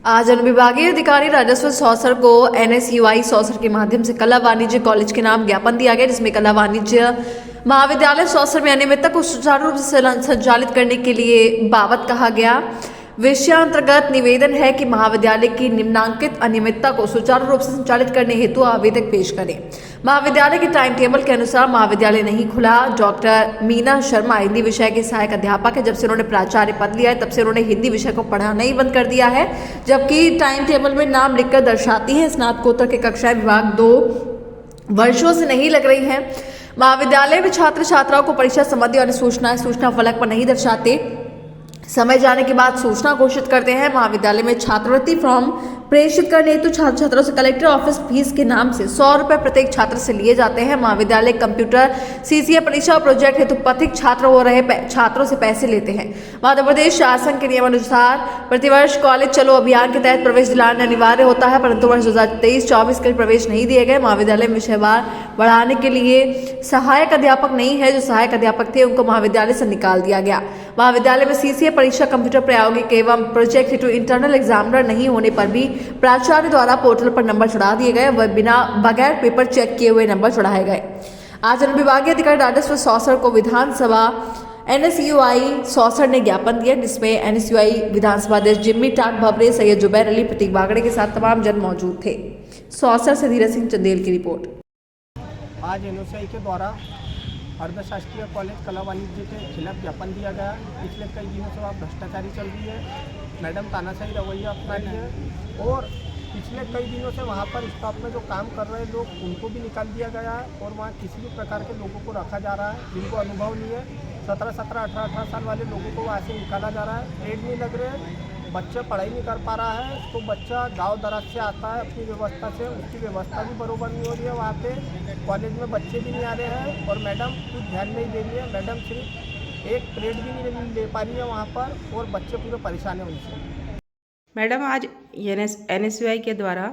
आज अनुविभागीय अधिकारी राजस्व सौसर को NSUI सौसर के माध्यम से कला वाणिज्य कॉलेज के नाम ज्ञापन दिया गया, जिसमें कला वाणिज्य महाविद्यालय सौसर में अनियमितता को सुचारू रूप से संचालित करने के लिए बाबत कहा गया। विषयांतर्गत निवेदन है कि महाविद्यालय की निम्नांकित अनियमितता को सुचारू रूप से संचालित करने हेतु आवेदक पेश करें। महाविद्यालय के टाइम टेबल के अनुसार महाविद्यालय नहीं खुला। डॉक्टर मीना शर्मा हिंदी विषय के सहायक अध्यापक है। जब से उन्होंने प्राचार्य पद लिया है तब से उन्होंने हिंदी विषय को पढ़ाना ही बंद कर दिया है, जबकि टाइम टेबल में नाम लिखकर दर्शाती है स्नातकोत्तर की कक्षाएं विभाग 2 वर्षों से नहीं लग रही हैं। महाविद्यालय में छात्र छात्राओं को परीक्षा संबंधी अनुसूचनाएं सूचना फलक पर नहीं दर्शाते, समय जाने के बाद सूचना घोषित करते हैं। महाविद्यालय में छात्रवृत्ति फॉर्म प्रेषित करने हेतु छात्र छात्राओं से कलेक्टर ऑफिस फीस के नाम से 100 रुपये प्रत्येक छात्र से लिए जाते हैं। महाविद्यालय कंप्यूटर CCA परीक्षा और प्रोजेक्ट हेतु पथिक छात्र हो रहे छात्रों से पैसे लेते हैं। मध्य प्रदेश शासन के नियमानुसार प्रतिवर्ष कॉलेज चलो अभियान के तहत प्रवेश दिलाना अनिवार्य होता है, परंतु वर्ष 2023-24 के प्रवेश नहीं दिए गए। महाविद्यालय में विषयवार बढ़ाने के लिए सहायक अध्यापक नहीं है। जो सहायक अध्यापक थे उनको महाविद्यालय से निकाल दिया गया। महाविद्यालय में CCA परीक्षा कंप्यूटर प्रायोगिक एवं प्रोजेक्ट हेतु इंटरनल एग्जामिनर नहीं होने पर भी प्राचार्य द्वारा पोर्टल पर नंबर चढ़ा दिए गए, वह बगैर पेपर चेक किए हुए नंबर चढ़ाए गए। आज अनुविभागीय अधिकारी राजस्व सौसर को विधानसभा NSUI सौसर ने ज्ञापन दिया, जिसमें NSUI विधानसभा अध्यक्ष जिम्मी टाक भवरे, सैयद जुबैर अली, प्रतीक बागड़े के साथ तमाम जन मौजूद थे। सौसर से धीरज सिंह चंदेल की रिपोर्ट। आज NSUI के द्वारा अर्धशासकीय कॉलेज कला वाणिज्य के खिलाफ ज्ञापन दिया गया। पिछले कई दिनों से वहाँ भ्रष्टाचारी चल रही है, मैडम तानाशाही रवैया अपना रही है और पिछले कई दिनों से वहाँ पर स्टाफ में जो काम कर रहे लोग उनको भी निकाल दिया गया है और वहाँ किसी भी प्रकार के लोगों को रखा जा रहा है जिनको अनुभव नहीं है। 17-17, 18-18 साल वाले लोगों को वहाँ से निकाला जा रहा है। ट्रेड नहीं लग रहे हैं, बच्चा पढ़ाई नहीं कर पा रहा है, तो बच्चा गांव दराज से आता है अपनी व्यवस्था से, उसकी व्यवस्था भी बरोबर नहीं हो रही है। वहाँ पे कॉलेज में बच्चे भी नहीं आ रहे हैं और मैडम कुछ ध्यान नहीं दे रही है। मैडम सिर्फ एक पीरियड भी नहीं ले पा रही है वहाँ पर और बच्चे पूरे परेशान हैं उनसे। मैडम, आज NSUI के द्वारा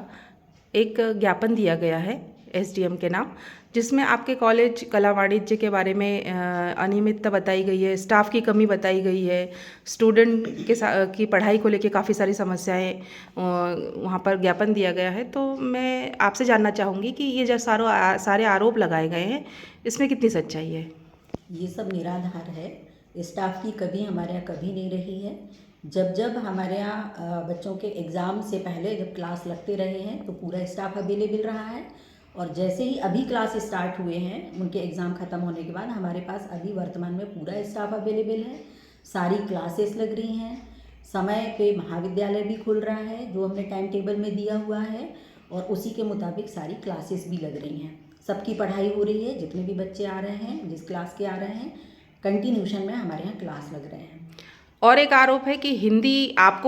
एक ज्ञापन दिया गया है SDM के नाम, जिसमें आपके कॉलेज कला वाणिज्य के बारे में अनियमितता बताई गई है, स्टाफ की कमी बताई गई है, स्टूडेंट की पढ़ाई को लेके काफ़ी सारी समस्याएं वहाँ पर ज्ञापन दिया गया है। तो मैं आपसे जानना चाहूँगी कि ये जो सारे आरोप लगाए गए हैं इसमें कितनी सच्चाई है? ये सब निराधार है। स्टाफ की कमी हमारे यहाँ कभी नहीं रही है। जब हमारे यहाँ बच्चों के एग्ज़ाम से पहले जब क्लास लगते रहे हैं तो पूरा स्टाफ अवेलेबल रहा है और जैसे ही अभी क्लास स्टार्ट हुए हैं उनके एग्ज़ाम ख़त्म होने के बाद हमारे पास अभी वर्तमान में पूरा स्टाफ अवेलेबल है। सारी क्लासेस लग रही हैं, समय पे महाविद्यालय भी खुल रहा है जो हमने टाइम टेबल में दिया हुआ है और उसी के मुताबिक सारी क्लासेस भी लग रही हैं। सबकी पढ़ाई हो रही है, जितने भी बच्चे आ रहे हैं, जिस क्लास के आ रहे हैं, कंटिन्यूशन में हमारे यहाँ क्लास लग रहे हैं। और एक आरोप है कि हिंदी आप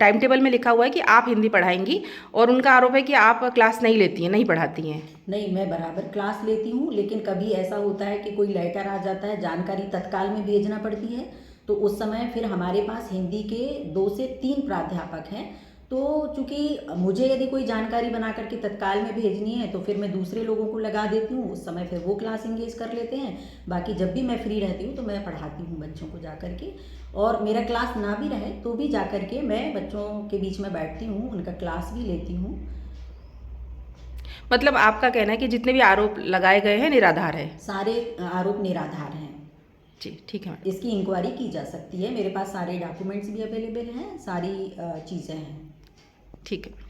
टाइम टेबल में लिखा हुआ है कि आप हिंदी पढ़ाएंगी और उनका आरोप है कि आप क्लास नहीं लेती हैं, नहीं पढ़ाती हैं। नहीं, मैं बराबर क्लास लेती हूँ, लेकिन कभी ऐसा होता है कि कोई लेटर आ जाता है, जानकारी तत्काल में भेजना पड़ती है, तो उस समय फिर हमारे पास हिंदी के 2 से 3 प्राध्यापक हैं। तो चूँकि मुझे यदि कोई जानकारी बना करके तत्काल में भेजनी है तो फिर मैं दूसरे लोगों को लगा देती हूँ, उस समय फिर वो क्लास इंगेज कर लेते हैं। बाकी जब भी मैं फ्री रहती हूँ तो मैं पढ़ाती हूँ बच्चों को जा कर के, और मेरा क्लास ना भी रहे तो भी जा कर के मैं बच्चों के बीच में बैठती हूँ, उनका क्लास भी लेती हूँ। मतलब आपका कहना है कि जितने भी आरोप लगाए गए हैं निराधार है? सारे आरोप निराधार हैं जी, ठीक है। इसकी इंक्वायरी की जा सकती है, मेरे पास सारे डॉक्यूमेंट्स भी अवेलेबल हैं, सारी चीज़ें हैं। ठीक है।